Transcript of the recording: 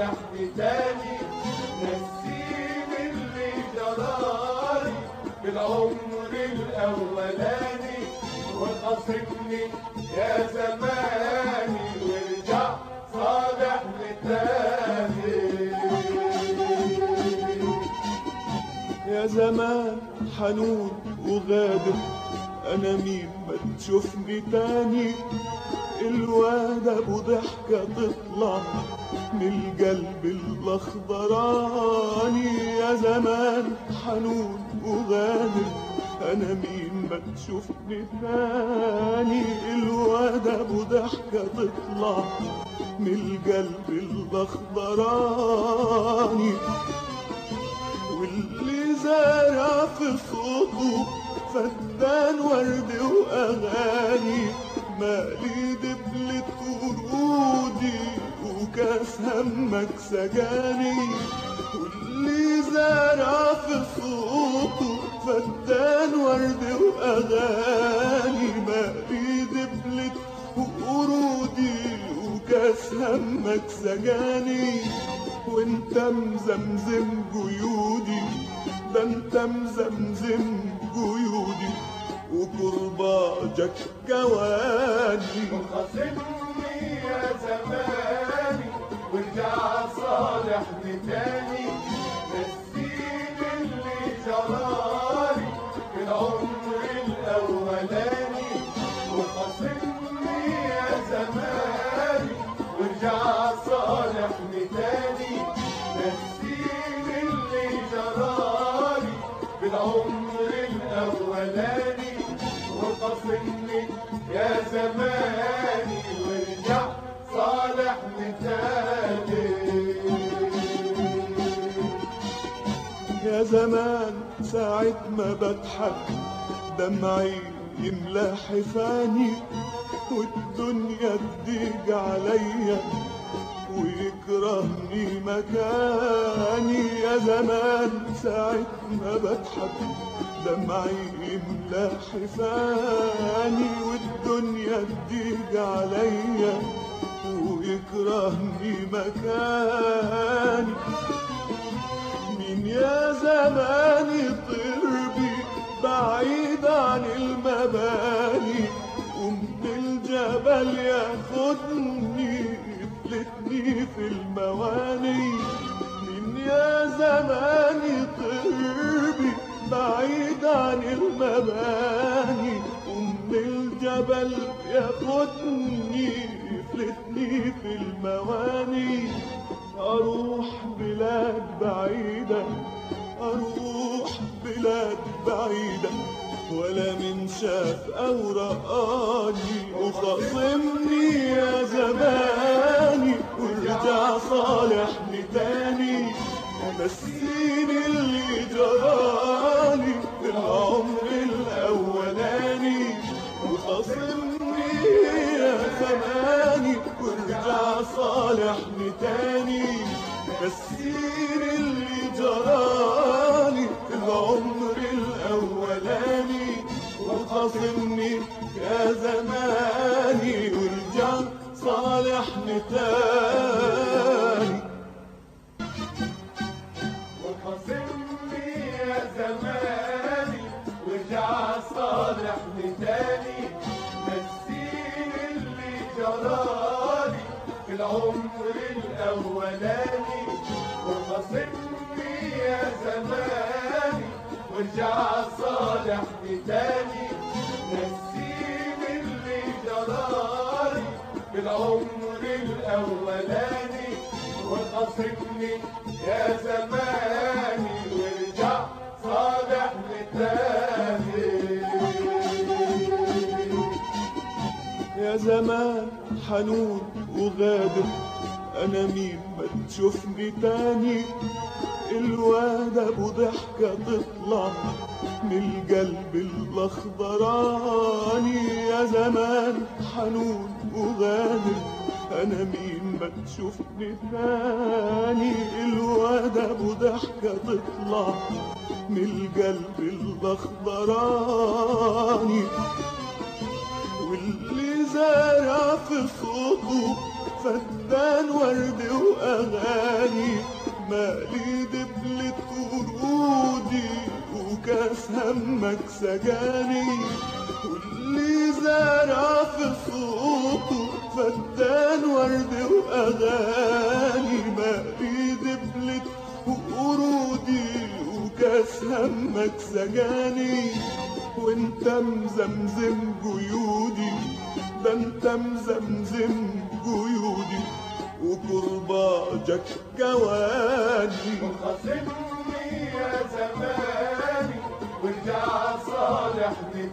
صالحني تاني، نسيني اللي جرالي بالعمر الأولاني، وخاصمني يا زماني وارجع صالحني تاني. يا زمان حنون وغادر، انا مين ما تشوفني تاني، الواد ابو ضحكة تطلع من القلب الاخضراني. يا زمان حنون وغادر، انا مين ما تشوفني تاني، الواد ابو ضحكة تطلع من القلب الاخضراني. واللي زارع في صوته فدان ورد واغاني، مالي دبلة ورودي وكاس همك سجاني. واللي زارع في صوته فدان ورد واغاني، مالي دبلة ورودي وكاس همك سجاني. وانت مزمزم جيودي، ده انت مزمزم جيودي وكرباجك كواني. وخاصمني يا زماني وارجع صالحني تاني، نسيني اللي جرالي بالعمر الأولاني. وخاصمني يا زماني وارجع صالحني تاني، نسيني اللي جرالي بالعمر الأولاني. وخاصمني يا زماني وارجع صالحني تاني. يا زمان ساعة ما بضحك دمعي يملى حفاني، والدنيا تضيق عليا ويكرهني مكاني. يا زمان ساعة ما بضحك دمعي يملى حفاني، والدنيا تضيق عليا ويكرهني مكاني. مين يا زماني طربي بعيد عن المباني، ومن الجبل ياخدني يفلتني في المواني. مين يا زماني طربي بعيد عن المباني، ومن الجبل ياخدني يفلتني في المواني. اروح بلاد بعيدة، اروح بلاد بعيدة، ولا من شاف او رآني. وخاصمني يا زماني وارجع صالحني تاني، نسيني اللي جرالي بالعمر الاولاني. وخاصمني يا زماني وارجع صالحني تاني، نسيني اللي جرالي العمر الاولاني. وخاصمني يا زماني وارجع صالحني تاني. وخاصمني يا زماني وارجع صالحني تاني، نسيني اللي جرالي في العمر الأولاني. وخاصمني يا زماني وارجع صالحني تاني، نسيني اللي جرالي بالعمر الأولاني. وخاصمني يا زماني وارجع صالحني تاني. يا زمان حنون وغادر، انا مين ما تشوفني تاني، الواد ابو ضحكة تطلع من القلب الاخضراني. يا زمان حنون وغادر، انا مين ما تشوفني تاني، الواد ابو ضحكة تطلع من القلب الاخضراني. واللي زارع في صوته فدان ورد وأغاني، مالي دبلة ورودي وكاس همك سجاني، واللي زارع في صوته فدان ورد وأغاني، مالي دبلة ورودي وكاس همك سجاني، وانت مزمزم جيودي، ده انت مزمزم جيودي وكرباجك كواني. وخاصمني يا زماني وارجع صالحني